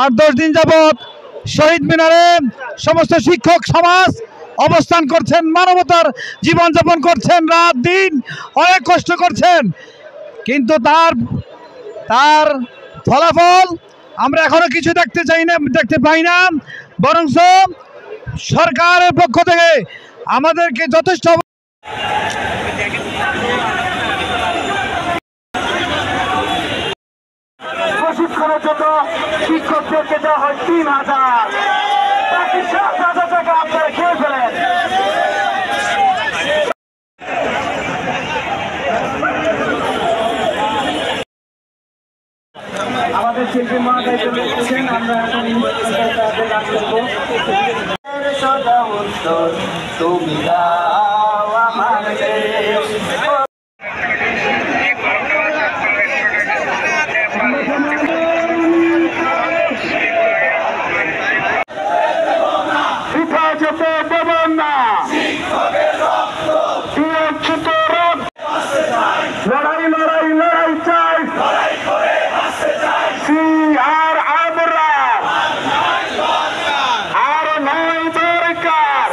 8-10 দিন যাবৎ শহীদ মিনারে সমস্ত শিক্ষক সমাজ অবস্থান করছেন, মানবতার জীবনযাপন করছেন, রাত দিন অনেক কষ্ট করছেন, কিন্তু তার ফলাফল আমরা এখনো কিছু দেখতে পাই না। বরং সরকারের পক্ষ থেকে আমাদেরকে যথেষ্ট প্রশিক্ষণের জন্য শিক্ষকদেরকে দেওয়া হয় 3000, বাকি 7,000 টাকা আপনারা খেয়ে ফেলেন। আমাদের শিল্পী মহাশয় চলে এসেছেন, আমরা এখন সদা উত্তর তুমি দাও আমার দেশ। লড়াই লড়াই লড়াই চাই, আর আবরার আর নয় দরকার।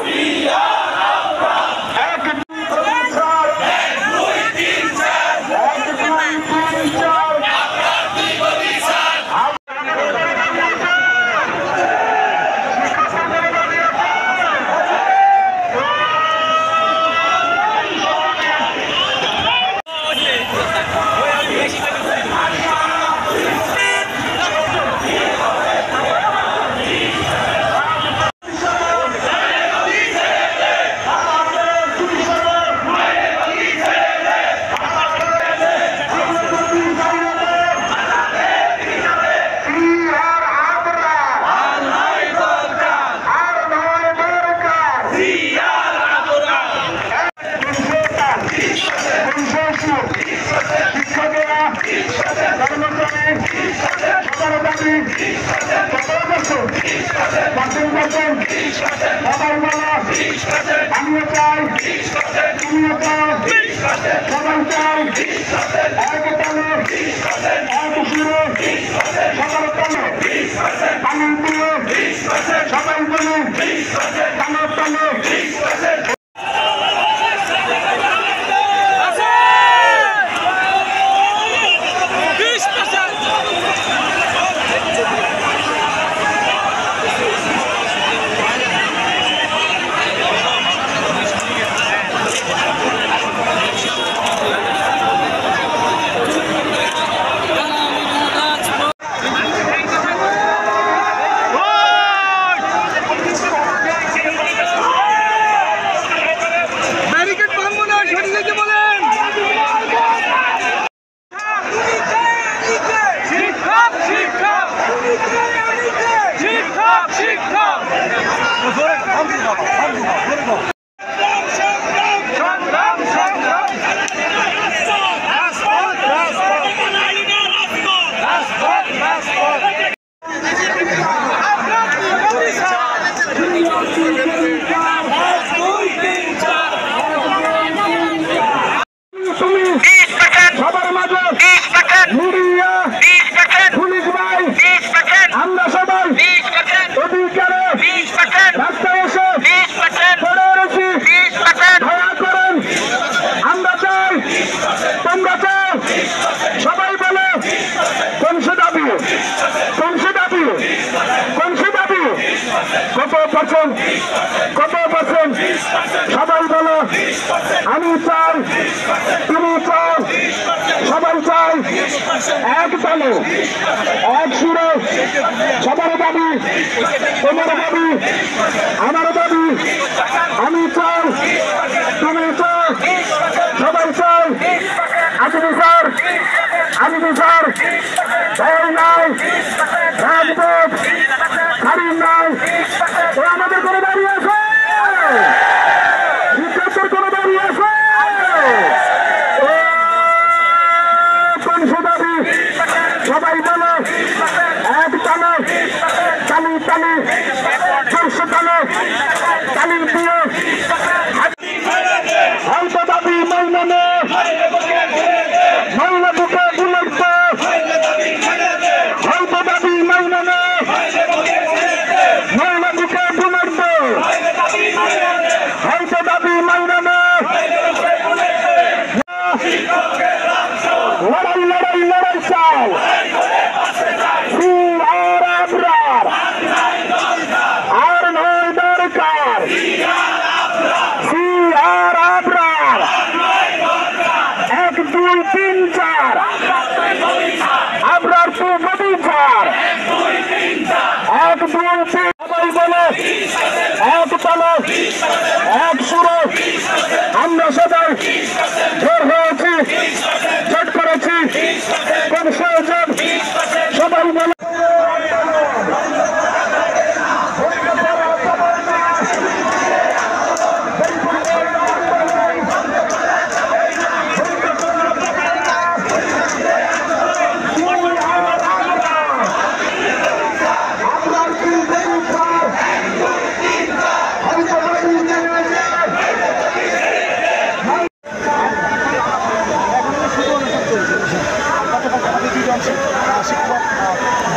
আমিও চাই, তুমিও চাও, সবাই চাই, এক টানে এক সুরে সবার টানে পানি দিয়ে সবাই বলে টানের টানে। কত পার্সেন্ট সবাই বলো, আমি চাই, তুমি চাও, সবাই চাই, এক তালে এক সুরে সবার দাবি, তোমার দাবি, আমার দাবি, আমি চাই, তুমি চাও, সবাই চাই। আসিনি স্যার, আসিনি স্যার, ভয় নাই, রাজপথ স্বাধীন নাই, আমাদের কোনো দাবি আছে, শিক্ষকদের কোনো দাবি আছে, কোন সে দাবি সবাই বলে এক টানে তালি তালি সরষে টানে তালি দিয়ে হয়তো দাবি মাইনে মাইনে বুকে বুলেট হয়তো দাবি মাইনে বিএনপি সবাই বলে এক তালে এক সুরে আমরা সবাই জোর হয়েছি, জোট করেছি, কোন প্রয়োজন সবাই বলে শিক্ষক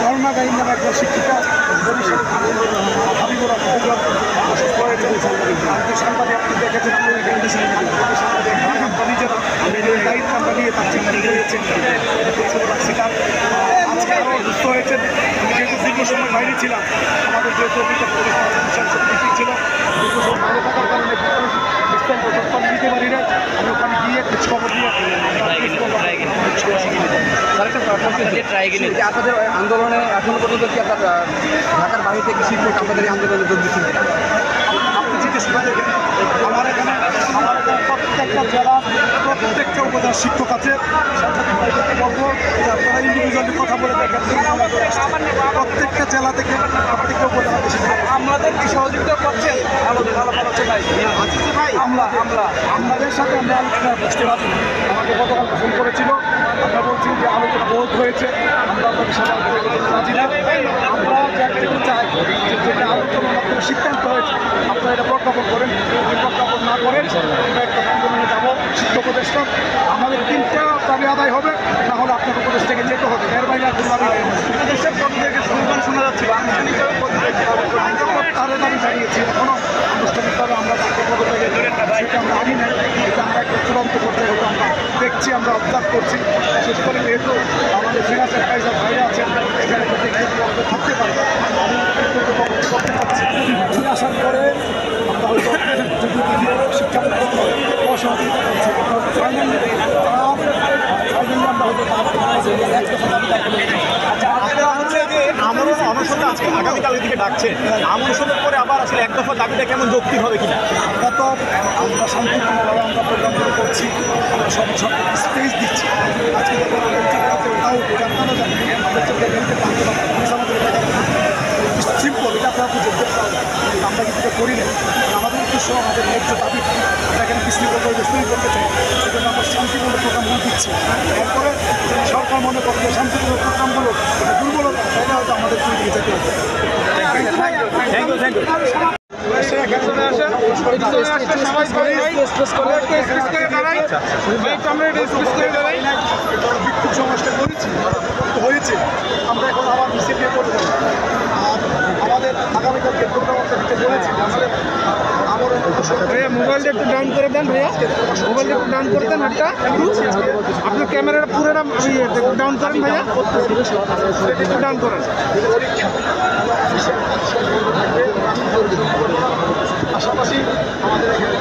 ধর্মাগারী নামে একজন শিক্ষিকা হাবিবুর রহমান অসুস্থ হয়েছে। সাংবাদিক আপনি দেখেছেন, আপনি নিজের দায়িত্ব আমরা নিয়ে তার চিন্তা করেছেন শিকার আজকে আরও অসুস্থ হয়েছেন। আমি যেহেতু দীর্ঘ সময় বাইরে ছিলাম, আমাদের যেহেতু মিটিং ছিল, দীর্ঘ সময় বাইরে থাকার কারণে বিস্তারিত তথ্য নিতে পারি না। আমি ওখানে গিয়ে খোঁজ খবর নিয়ে আপনাদের আন্দোলনে এখনো পর্যন্ত কি আপনার ঢাকার বাইরে থেকে শিক্ষক আপনাদের আন্দোলনে যোগ দিচ্ছেন কিনা? আপনি জিজ্ঞেস করে দেখেন, আমার এখানে প্রত্যেকটা জেলা প্রত্যেকটা উপজেলার শিক্ষক আছে। সাংবাদিকদেরকে বলবো যে আপনারা ইন্ডিভিজুয়ালি কথা বলে দেখেন, প্রত্যেকটা জেলা থেকে প্রত্যেকটা উপজেলা থেকে আমাদের কি সহযোগিতা করছেন? আমাদের সাথে আমরা আলোচনা বুঝতে পারি। আমাকে গতকাল ফোন করেছিল, আমরা বলছি যে আলোচনা বহুত হয়েছে, আমরা আপনাদের সাথে রাজি না। আমরা যেটুকু চাই যেটা আলোচনার মাধ্যমে সিদ্ধান্ত হয়েছে আপনারা এটা প্রজ্ঞাপন করেন। যদি প্রজ্ঞাপন না করেন আমরা একটা আন্দোলনে যাবো শিক্ষক উপদেষ্টা। আমাদের 3টা দাবি আদায় হবে, না হলে আপনার উপদেশ থেকে যেতে হবে। এর বাইরে আর কোনো দাবি নেই। উপদেশের পক্ষ থেকে স্লোগান শোনা যাচ্ছে, আনুষ্ঠানিকভাবে তাদের দাবি জানিয়েছি। এখনও আনুষ্ঠানিকভাবে আমরা তাকে পদত্যাগের সেটা আমরা আনি নাই। এটা আমরা একটা চূড়ান্ত করতে হবে, আমরা দেখছি, আমরা অবজার্ভ করছি। বিশেষ করে যেহেতু আমাদের ফিনান্স অ্যাডভাইজার বাইরে আছেন, এখানে থাকতে পারে আমি করতে পারছি। আসার পরে আমরা হয়তো যদি শিক্ষা অসহযোগিতা করছি, ফাইনালি আমরা হয়তো আমরও অনশন আজকে আগামীকালের দিকে ডাকছে। আমরশনের পরে আবার আসলে এক দফা দাবিটা কেমন যৌক্তিক হবে কিনা? আমরা শান্তিপূর্ণভাবে আমরা প্রোগ্রামগুলো করছি, আমরা সবাই সরকারকে স্পেস দিচ্ছি। আজকে ওটাও আপনারা জানেন, আমাদের সিম্পল, এটা আপনারা দেখতে পাবেন। আমরা কিন্তু করি না, আমাদের উদ্দেশ্য আমাদের ন্যায্য দাবি আমরা এখানে বিশৃঙ্খল পরিবেশ তৈরি করতে চাই। সেজন্য আমরা শান্তিপূর্ণ প্রোগ্রামগুলো দিচ্ছি। এরপরে সরকার মনে করছে শান্তিপূর্ণ প্রোগ্রামগুলো দুর্বলতা, তাহলে হয়তো আমাদের দিকে যেতে হবে। Thank you, thank you. বিক্ষোভ সমাজটা করেছি, হয়েছে। আমরা এখন আবার মিছিল নিয়ে করবো। আর আমাদের আগামীকালকে প্রোগ্রামটা দিতে বলেছি। আমাদের ভাইয়া মোবাইলটা একটু ডাউন করে দেন, ভাইয়া মোবাইলটা একটু ডাউন করে দেন। একটা আপনার ক্যামেরাটা পুরোটা ডাউন করেন, ভাইয়া একটু ডাউন করেন। পাশাপাশি আমাদের এখানে